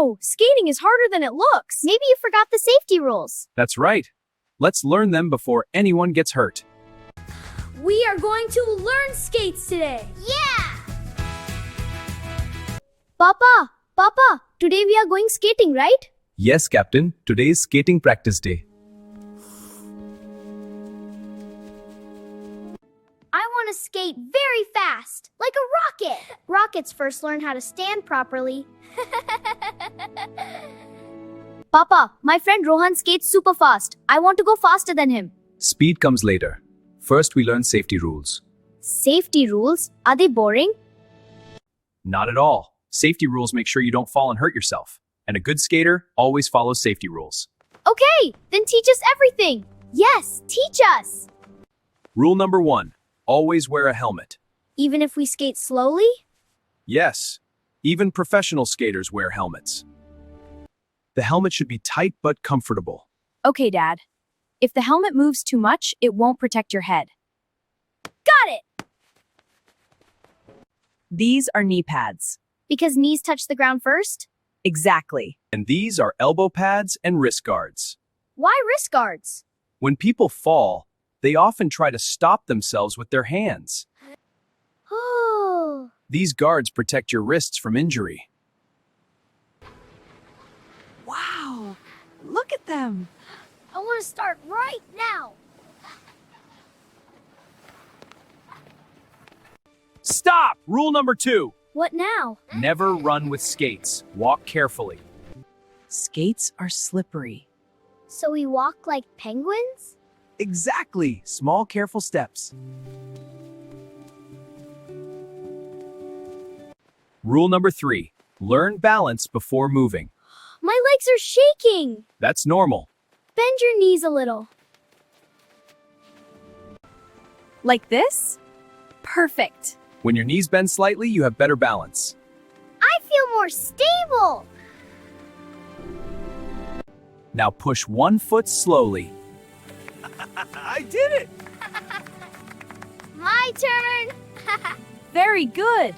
Whoa! Skating is harder than it looks. Maybe you forgot the safety rules. That's right. Let's learn them before anyone gets hurt. We are going to learn skates today. Yeah! Papa, today we are going skating, right? Yes, Captain. Today is skating practice day. I want to skate very fast, like a rocket. Rockets first learn how to stand properly. Papa, my friend Rohan skates super fast. I want to go faster than him. Speed comes later. First, we learn safety rules. Safety rules? Are they boring? Not at all. Safety rules make sure you don't fall and hurt yourself. And a good skater always follows safety rules. Okay, then teach us everything. Yes, teach us. Rule number 1. Always wear a helmet. Even if we skate slowly? Yes, even professional skaters wear helmets. The helmet should be tight but comfortable. Okay, Dad. If the helmet moves too much, it won't protect your head. Got it! These are knee pads. Because knees touch the ground first? Exactly. And these are elbow pads and wrist guards. Why wrist guards? When people fall, they often try to stop themselves with their hands. Oh. These guards protect your wrists from injury. Wow, look at them. I want to start right now. Stop! Rule number 2. What now? Never run with skates. Walk carefully. Skates are slippery. So we walk like penguins? Exactly. Small, careful steps. Rule number 3. Learn balance before moving. My legs are shaking. That's normal. Bend your knees a little. Like this? Perfect. When your knees bend slightly, you have better balance. I feel more stable. Now push one foot slowly. I did it! My turn. Very good.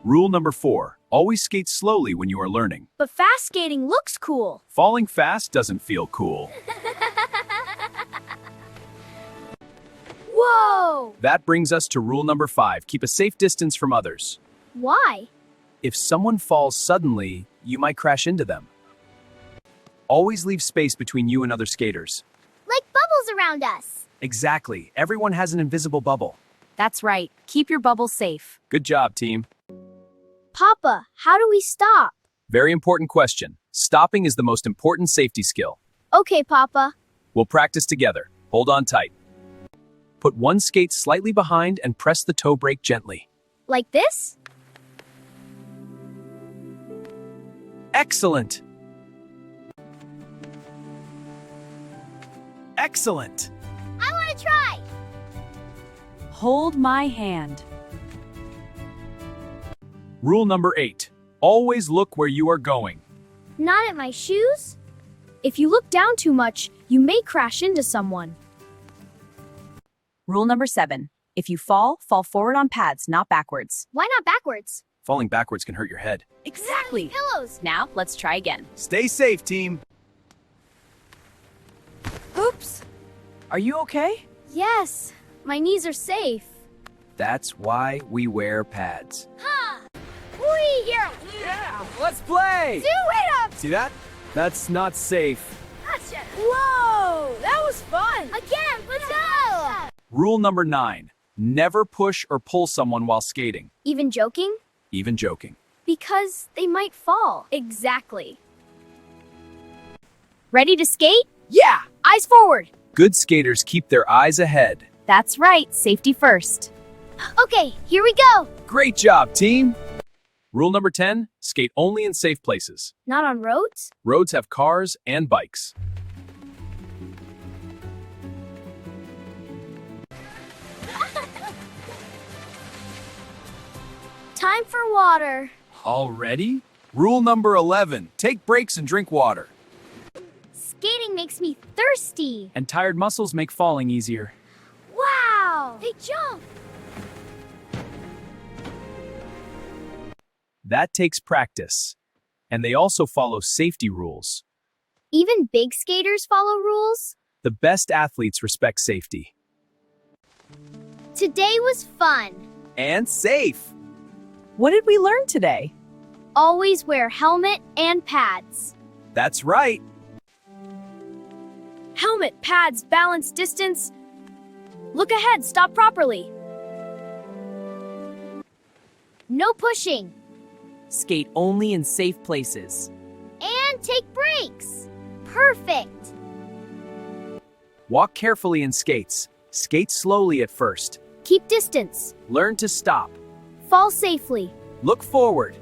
Rule number 4. Always skate slowly when you are learning. But fast skating looks cool. Falling fast doesn't feel cool. Whoa! That brings us to rule number 5. Keep a safe distance from others. Why? If someone falls suddenly, you might crash into them. Always leave space between you and other skaters. Like bubbles around us. Exactly. Everyone has an invisible bubble. That's right. Keep your bubble safe. Good job, team. Papa, how do we stop? Very important question. Stopping is the most important safety skill. Okay, Papa. We'll practice together. Hold on tight. Put one skate slightly behind and press the toe brake gently. Like this? Excellent! Excellent! I want to try. Hold my hand. Rule number 8. Always look where you are going. Not at my shoes? If you look down too much, you may crash into someone. Rule number 7. If you fall, fall forward on pads, not backwards. Why not backwards? Falling backwards can hurt your head. Exactly. Pillows. Now, let's try again. Stay safe, team. Oops. Are you okay? Yes, my knees are safe. That's why we wear pads. Ha! Whee, here. Yeah, let's play! Do it up. See that? That's not safe. Gotcha. Whoa! That was fun! Again, let's go. Rule number 9. Never push or pull someone while skating. Even joking? Even joking. Because they might fall. Exactly. Ready to skate? Yeah! Eyes forward! Good skaters keep their eyes ahead. That's right, safety first. Okay, here we go. Great job, team! Rule number 10. Skate only in safe places. Not on roads? Roads have cars and bikes. Time for water. Already? Rule number 11. Take breaks and drink water. Skating makes me thirsty. And tired muscles make falling easier. Wow! They jump. That takes practice. And they also follow safety rules. Even big skaters follow rules? The best athletes respect safety. Today was fun. And safe. What did we learn today? Always wear helmet and pads. That's right. Helmet, pads, balance, distance. Look ahead, stop properly. No pushing. Skate only in safe places. And take breaks. Perfect. Walk carefully in skates. Skate slowly at first. Keep distance. Learn to stop. Fall safely. Look forward.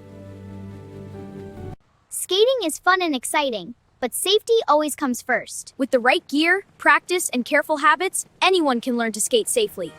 Skating is fun and exciting, but safety always comes first. With the right gear, practice, and careful habits, anyone can learn to skate safely.